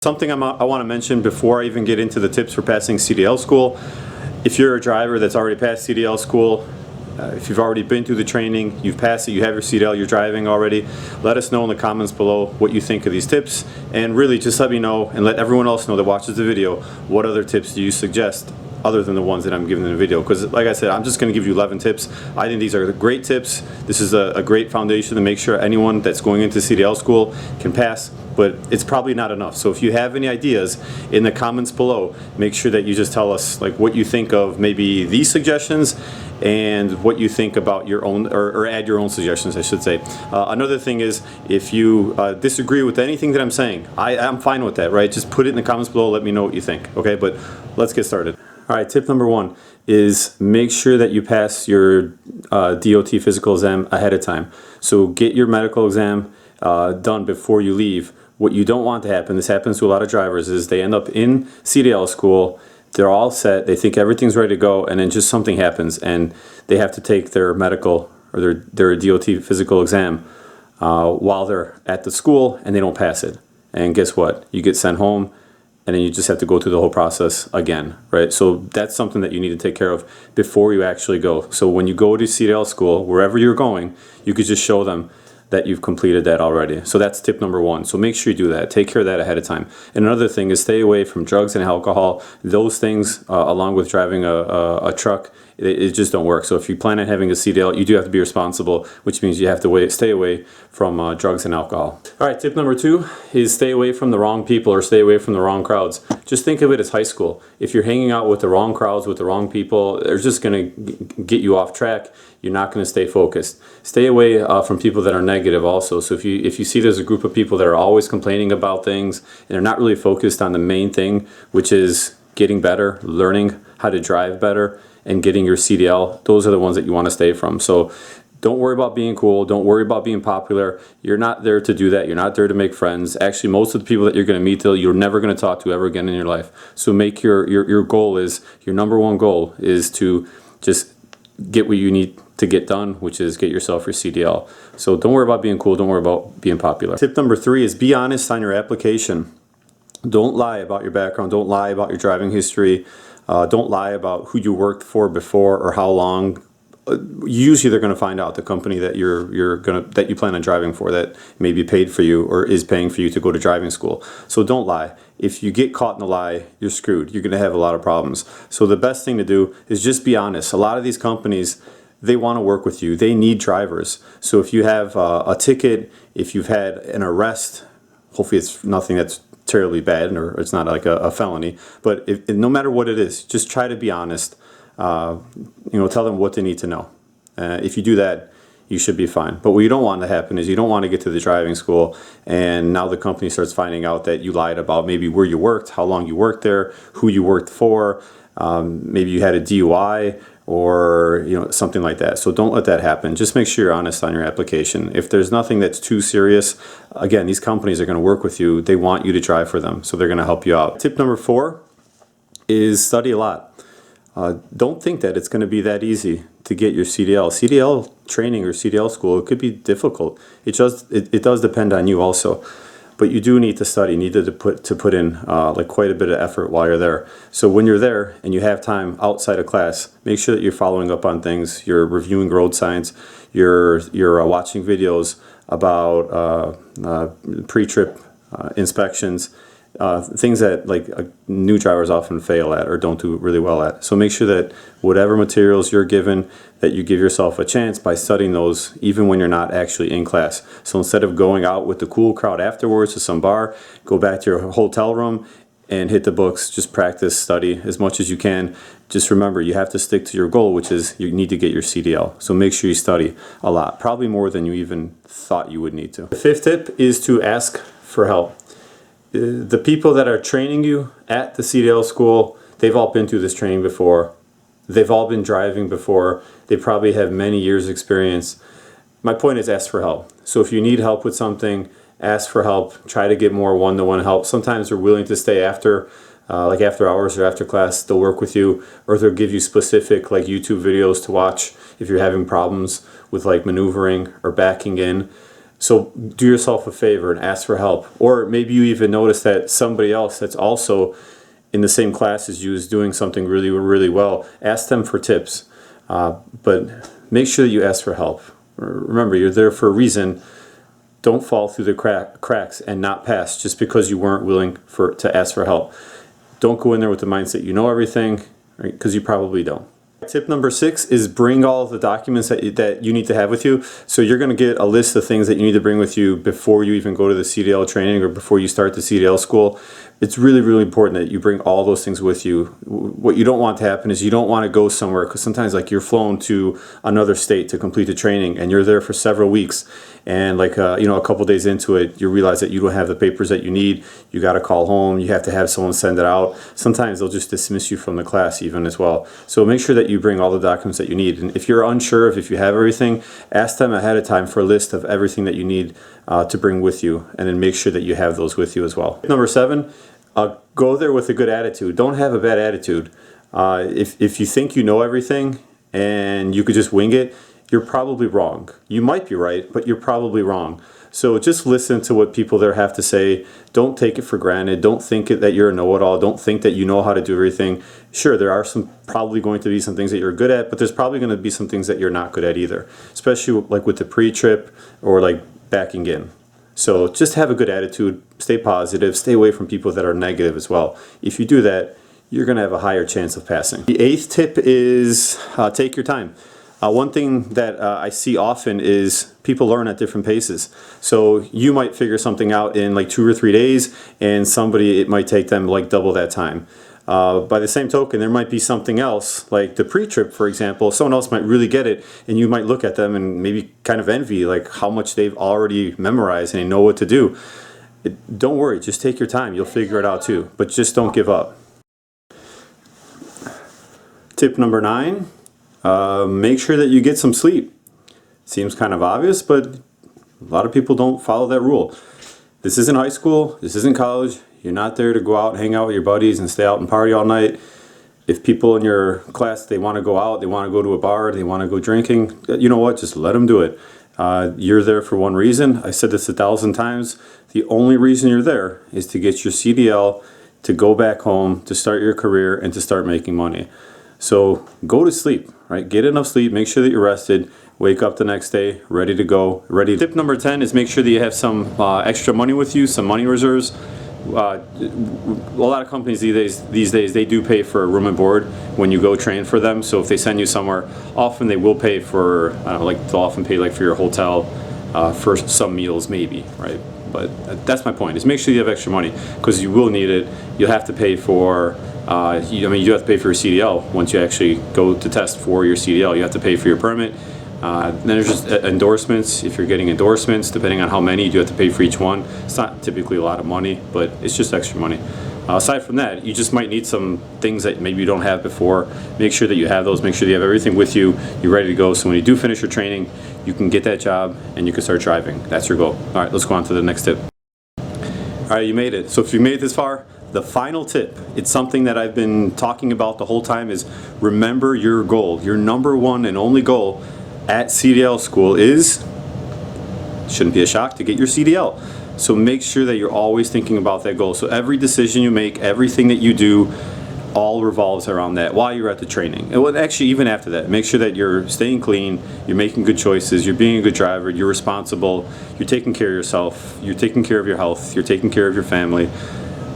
Something I want to mention before I even get into the tips for passing CDL school. If you're a driver that's already passed CDL school, if you've already been through the training, you've passed it, you have your CDL, you're driving already, let us know in the comments below what you think of these tips, and really just let me know and let everyone else know that watches the video what other tips do you suggest other than the ones that I'm giving in the video. Because like I said, I'm just going to give you 11 tips. I think these are great tips. This is a great foundation to make sure anyone that's going into CDL school can pass, but it's probably not enough. So if you have any ideas in the comments below, make sure that you just tell us like what you think of maybe these suggestions and what you think about your own, or add your own suggestions, I should say. Another thing is, if you disagree with anything that I'm saying, I'm fine with that, right? Just put it in the comments below, let me know what you think, okay? But let's get started. All right, tip number 1 is make sure that you pass your DOT physical exam ahead of time. So get your medical exam done before you leave. What you don't want to happen, this happens to a lot of drivers, is they end up in CDL school, they're all set, they think everything's ready to go, and then just something happens and they have to take their medical or their DOT physical exam while they're at the school, and they don't pass it. And guess what? You get sent home, and then you just have to go through the whole process again, right? So that's something that you need to take care of before you actually go. So when you go to CDL school, wherever you're going, you could just show them that you've completed that already. So that's tip number 1. So make sure you do that. Take care of that ahead of time. And another thing is stay away from drugs and alcohol. Those things, along with driving a truck, it just don't work. So if you plan on having a CDL, you do have to be responsible, which means you have to stay away from drugs and alcohol. All right, tip number 2 is stay away from the wrong people or stay away from the wrong crowds. Just think of it as high school. If you're hanging out with the wrong crowds, with the wrong people, they're just going to get you off track. You're not going to stay focused. Stay away from people that are negative also. So if you see there's a group of people that are always complaining about things and they're not really focused on the main thing, which is getting better, learning how to drive better, and getting your CDL, those are the ones that you want to stay from. So don't worry about being cool. Don't worry about being popular. You're not there to do that. You're not there to make friends. Actually, most of the people that you're going to meet, you're never going to talk to ever again in your life. So make your goal is, your number 1 goal is to just get what you need to get done, which is get yourself your CDL. So don't worry about being cool. Don't worry about being popular. Tip number 3 is be honest on your application. Don't lie about your background. Don't lie about your driving history. Don't lie about who you worked for before or how long. Usually they're going to find out, the company that that you plan on driving for, that maybe paid for you or is paying for you to go to driving school. So don't lie. If you get caught in a lie, you're screwed. You're going to have a lot of problems. So the best thing to do is just be honest. A lot of these companies, they want to work with you. They need drivers. So if you have a ticket, if you've had an arrest, hopefully it's nothing that's terribly bad, or it's not like a felony, but no matter what it is, just try to be honest. Tell them what they need to know. If you do that, you should be fine. But what you don't want to happen is you don't want to get to the driving school and now the company starts finding out that you lied about maybe where you worked, how long you worked there, who you worked for, maybe you had a DUI or something like that. So don't let that happen. Just make sure you're honest on your application. If there's nothing that's too serious, again, these companies are going to work with you. They want you to drive for them, so they're going to help you out. Tip number 4 is study a lot. Don't think that it's going to be that easy to get your CDL. CDL training or CDL school, it could be difficult. It does depend on you also. But you do need to study, you need to put in like quite a bit of effort while you're there. So when you're there and you have time outside of class, make sure that you're following up on things. You're reviewing road signs. You're watching videos about pre-trip inspections. Things that new drivers often fail at or don't do really well at. So make sure that whatever materials you're given, that you give yourself a chance by studying those even when you're not actually in class. So instead of going out with the cool crowd afterwards to some bar, go back to your hotel room and hit the books. Just practice, study as much as you can. Just remember, you have to stick to your goal, which is you need to get your CDL. So make sure you study a lot, probably more than you even thought you would need to. The 5th tip is to ask for help. The people that are training you at the CDL school, they've all been through this training before. They've all been driving before. They probably have many years experience. My point is, ask for help. So if you need help with something, ask for help. Try to get more one-to-one help. Sometimes they're willing to stay after, like after hours or after class. They'll work with you, or they'll give you specific YouTube videos to watch if you're having problems with maneuvering or backing in. So do yourself a favor and ask for help. Or maybe you even notice that somebody else that's also in the same class as you is doing something really, really well. Ask them for tips. But make sure that you ask for help. Remember, you're there for a reason. Don't fall through the cracks and not pass just because you weren't willing to ask for help. Don't go in there with the mindset you know everything, right? Because you probably don't. Tip number 6 is bring all of the documents that you need to have with you. So you're going to get a list of things that you need to bring with you before you even go to the CDL training or before you start the CDL school. It's really, really important that you bring all those things with you. What you don't want to happen is you don't want to go somewhere, because sometimes like you're flown to another state to complete the training and you're there for several weeks, and like you know, a couple days into it you realize that you don't have the papers that you need. You got to call home, you have to have someone send it out. Sometimes they'll just dismiss you from the class even as well. So make sure that you bring all the documents that you need, and if you're unsure if you have everything, ask them ahead of time for a list of everything that you need to bring with you, and then make sure that you have those with you as well. Number 7, go there with a good attitude. Don't have a bad attitude. If you think you know everything and you could just wing it, you're probably wrong. You might be right, but you're probably wrong. So just listen to what people there have to say. Don't take it for granted. Don't think that you're a know-it-all. Don't think that you know how to do everything. Sure, there are probably going to be some things that you're good at, but there's probably going to be some things that you're not good at either, especially like with the pre-trip or like backing in. So just have a good attitude, stay positive, stay away from people that are negative as well. If you do that, you're going to have a higher chance of passing. The 8th tip is take your time. One thing that I see often is people learn at different paces. So you might figure something out in like 2 or 3 days, and somebody, it might take them like double that time. By the same token, there might be something else, like the pre-trip, for example. Someone else might really get it, and you might look at them and maybe kind of envy like how much they've already memorized and they know what to do. Don't worry, just take your time. You'll figure it out too, but just don't give up. Tip number 9, make sure that you get some sleep. Seems kind of obvious, but a lot of people don't follow that rule. This isn't high school, this isn't college. You're not there to go out and hang out with your buddies and stay out and party all night. If people in your class, they want to go out, they want to go to a bar, they want to go drinking, you know what, just let them do it. You're there for one reason. I said this 1,000 times. The only reason you're there is to get your CDL, to go back home, to start your career, and to start making money. So go to sleep, right? Get enough sleep, make sure that you're rested, wake up the next day, ready to go, ready. Tip number 10 is make sure that you have some extra money with you, some money reserves. A lot of companies these days, they do pay for room and board when you go train for them. So if they send you somewhere, often they will pay for, I don't know, like they'll often pay like for your hotel, for some meals maybe, right? But that's my point, is make sure you have extra money, because you will need it. You'll have to pay for, you have to pay for your CDL once you actually go to test for your CDL. You have to pay for your permit. Then there's just endorsements. If you're getting endorsements, depending on how many, you do have to pay for each one. It's not typically a lot of money, but it's just extra money. Aside from that, you just might need some things that maybe you don't have before. Make sure that you have those. Make sure that you have everything with you. You're ready to go. So when you do finish your training, you can get that job and you can start driving. That's your goal. All right, let's go on to the next tip. All right, you made it. So if you made it this far, the final tip, it's something that I've been talking about the whole time, is remember your goal. Your number one and only goal at CDL school is, shouldn't be a shock, to get your CDL. So make sure that you're always thinking about that goal. So every decision you make, everything that you do, all revolves around that while you're at the training. And actually, even after that, make sure that you're staying clean, you're making good choices, you're being a good driver, you're responsible, you're taking care of yourself, you're taking care of your health, you're taking care of your family.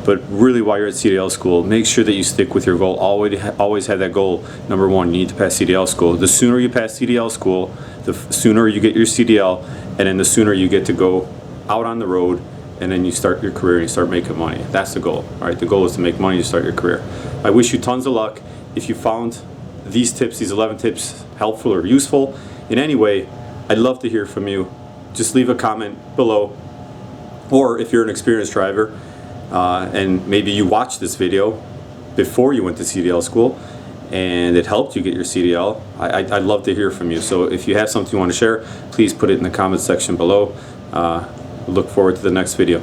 But really, while you're at CDL school, make sure that you stick with your goal. Always have that goal. Number one, you need to pass CDL school. The sooner you pass CDL school, the sooner you get your CDL, and then the sooner you get to go out on the road, and then you start your career and you start making money. That's the goal. All right, the goal is to make money to start your career. I wish you tons of luck. If you found these tips, these 11 tips, helpful or useful in any way, I'd love to hear from you. Just leave a comment below. Or if you're an experienced driver, and maybe you watched this video before you went to CDL school and it helped you get your CDL, I'd love to hear from you. So if you have something you want to share, please put it in the comments section below. Look forward to the next video.